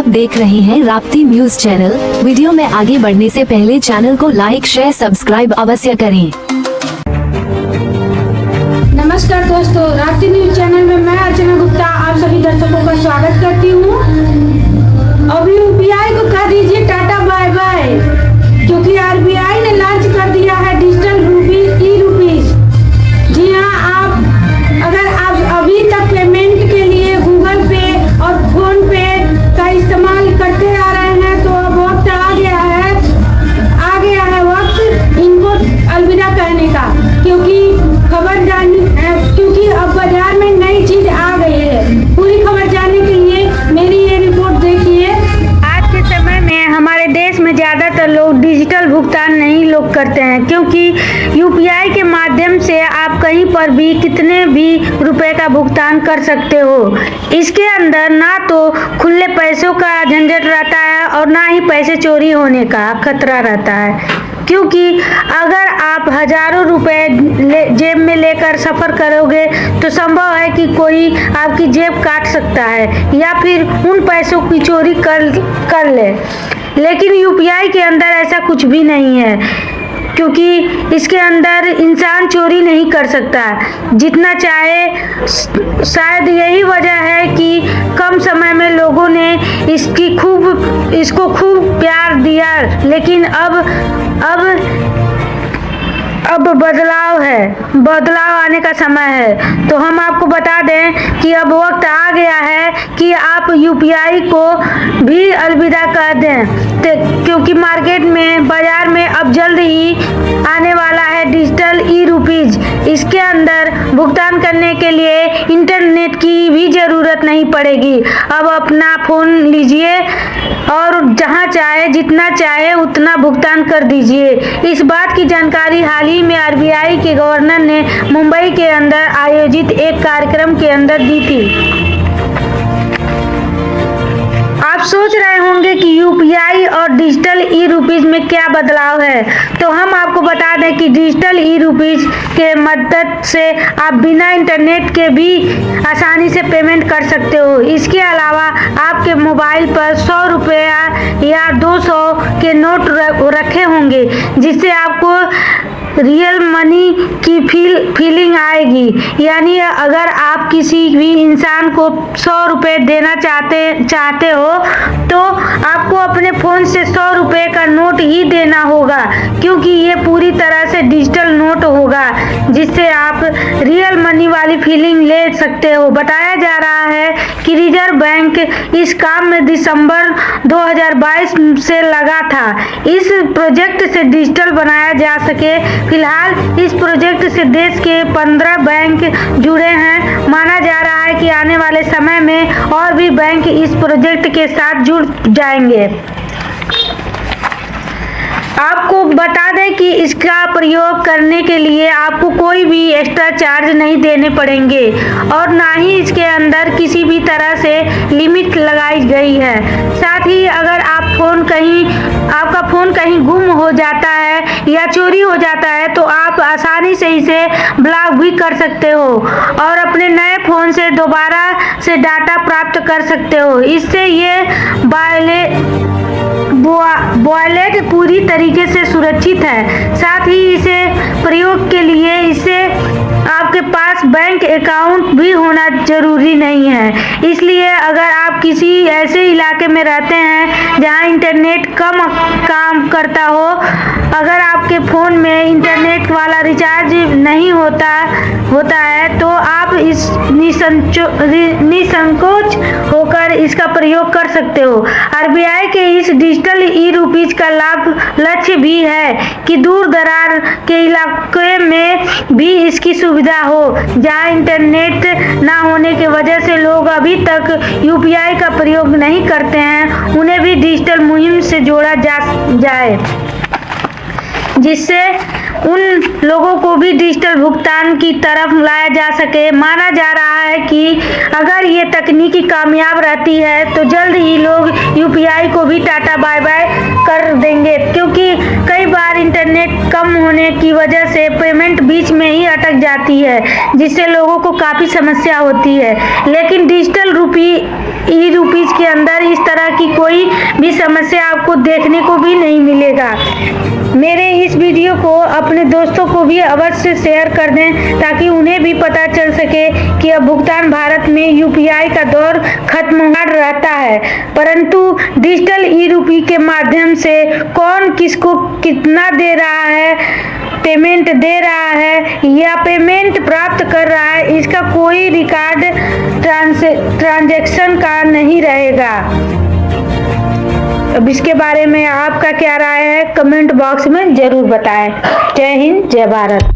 आप देख रहे हैं राप्ती न्यूज चैनल। वीडियो में आगे बढ़ने से पहले चैनल को लाइक शेयर सब्सक्राइब अवश्य करें। नमस्कार दोस्तों, राप्ती न्यूज चैनल में मैं अर्चना गुप्ता आप सभी दर्शकों का स्वागत करती हूँ। अभी यूपीआई को कह दीजिए टाटा बाय बाय, क्योंकि आरबीआई ने लॉन्च कर दिया है डिजिटल ई रुपीज। जी हाँ, अगर आप अभी तक पेमेंट के लिए गूगल पे और फोन पे का इस्तेमाल करते आ रहे हैं तो अब वक्त आ गया है वक्त इनको अलविदा कहने का, क्योंकि क्योंकि अब बाजार में नई चीज आ गई है। पूरी खबर जानने के लिए मेरी ये रिपोर्ट देखिए। आज के समय में हमारे देश में ज्यादातर लोग डिजिटल भुगतान नहीं लोग करते हैं, क्योंकि यूपीआई के माध्यम से आप कहीं पर भी कितने भी रुपए का भुगतान कर सकते हो। इसके अंदर ना तो खुले पैसों का झंझट रहता है और ना ही पैसे चोरी होने का खतरा रहता है, क्योंकि अगर आप हजारों रुपए जेब में लेकर सफर करोगे तो संभव है कि कोई आपकी जेब काट सकता है या फिर उन पैसों की चोरी कर ले। लेकिन यूपीआई के अंदर ऐसा कुछ भी नहीं है, क्योंकि इसके अंदर इंसान चोरी नहीं कर सकता जितना चाहे। शायद यही वजह है कि कम समय में लोगों ने इसको खूब प्यार दिया, लेकिन अब बदलाव आने का समय है। तो हम आपको बता दें कि अब वक्त आ गया है कि आप यूपीआई को भी अलविदा कर दें, क्योंकि बाजार में अब जल्द ही आने वाला है डिजिटल ई रुपीज। इसके अंदर भुगतान करने के लिए इंटरनेट की भी जरूरत नहीं पड़ेगी। अब अपना फोन लीजिए और जहां चाहे जितना चाहे उतना भुगतान कर दीजिए। इस बात की जानकारी हाल ही में आरबीआई के गवर्नर ने मुंबई के अंदर आयोजित एक कार्यक्रम के अंदर दी थी। आप सोच रहे होंगे कि यूपीआई और डिजिटल ई रुपीज में क्या बदलाव है, तो हम आपको बता दें कि डिजिटल ई रुपीज के मदद से आप बिना इंटरनेट के भी आसानी से पेमेंट कर सकते हो। इसके अलावा आपके मोबाइल पर 100 रुपया या 200 के नोट रखे होंगे, जिससे आपको रियल मनी की फीलिंग आएगी। यानी अगर आप किसी भी इंसान को 100 रुपये देना चाहते हो तो आपको अपने फोन से 100 रुपये का नोट ही देना होगा, क्योंकि ये पूरी तरह से डिजिटल नोट होगा, जिससे आप रियल मनी वाली फीलिंग ले सकते हो। बताया जा रहा है कि रिजर्व बैंक इस काम में दिसंबर 2022 से लगा था इस प्रोजेक्ट से डिजिटल बनाया जा सके। फिलहाल इस प्रोजेक्ट से देश के 15 बैंक जुड़े हैं। माना जा रहा है कि आने वाले समय में और भी बैंक इस प्रोजेक्ट के साथ जुड़ जाएंगे। आपको बता दें कि इसका प्रयोग करने के लिए आपको कोई भी एक्स्ट्रा चार्ज नहीं देने पड़ेंगे और ना ही इसके अंदर किसी भी तरह से लिमिट लगाई गई है। साथ ही अगर आपका फोन कहीं गुम हो जाता है या चोरी हो जाता है तो आप आसानी से इसे ब्लॉक भी कर सकते हो और अपने नए फोन से दोबारा से डाटा प्राप्त कर सकते हो। इससे ये वॉलेट पूरी तरीके से सुरक्षित है। साथ ही इसे प्रयोग के लिए आपके पास बैंक अकाउंट भी होना जरूरी नहीं है। इसलिए अगर आप किसी ऐसे इलाके में रहते हैं जहां इंटरनेट कम काम करता हो, अगर आपके फोन में इंटरनेट वाला रिचार्ज नहीं होता है तो आप इस निसंकोच होकर इसका प्रयोग कर सकते हो। आरबीआई के इस डिजिटल ई रुपीज का लाभ लक्ष्य भी है कि दूर दराज के इलाके में भी इसकी सुविधा हो, जहां इंटरनेट ना होने की वजह से लोग अभी तक यूपीआई का प्रयोग नहीं करते हैं, उन्हें भी डिजिटल मुहिम से जोड़ा जाए, जिससे उन लोगों को भी डिजिटल भुगतान की तरफ लाया जा सके। माना जा रहा है कि अगर ये तकनीकी कामयाब रहती है तो जल्द ही लोग यूपीआई को भी टाटा बाय बाय कर देंगे, क्योंकि कई बार इंटरनेट कम होने की वजह से पेमेंट बीच में ही अटक जाती है, जिससे लोगों को काफ़ी समस्या होती है। लेकिन डिजिटल ई रुपीज के अंदर इस तरह की कोई भी समस्या आपको देखने को भी नहीं मिलेगा। मेरे इस वीडियो को अपने दोस्तों को भी अवश्य शेयर कर दें, ताकि उन्हें भी पता चल सके कि अब भुगतान भारत में यूपीआई का दौर खत्म हो रहता है, परंतु डिजिटल ई रुपी के माध्यम से कौन किसको कितना दे रहा है, पेमेंट दे रहा है या पेमेंट प्राप्त कर रहा है, इसका कोई रिकॉर्ड ट्रांजैक्शन का नहीं रहेगा। अब इसके बारे में आपका क्या राय है, कमेंट बॉक्स में जरूर बताएं। जय हिंद, जय भारत।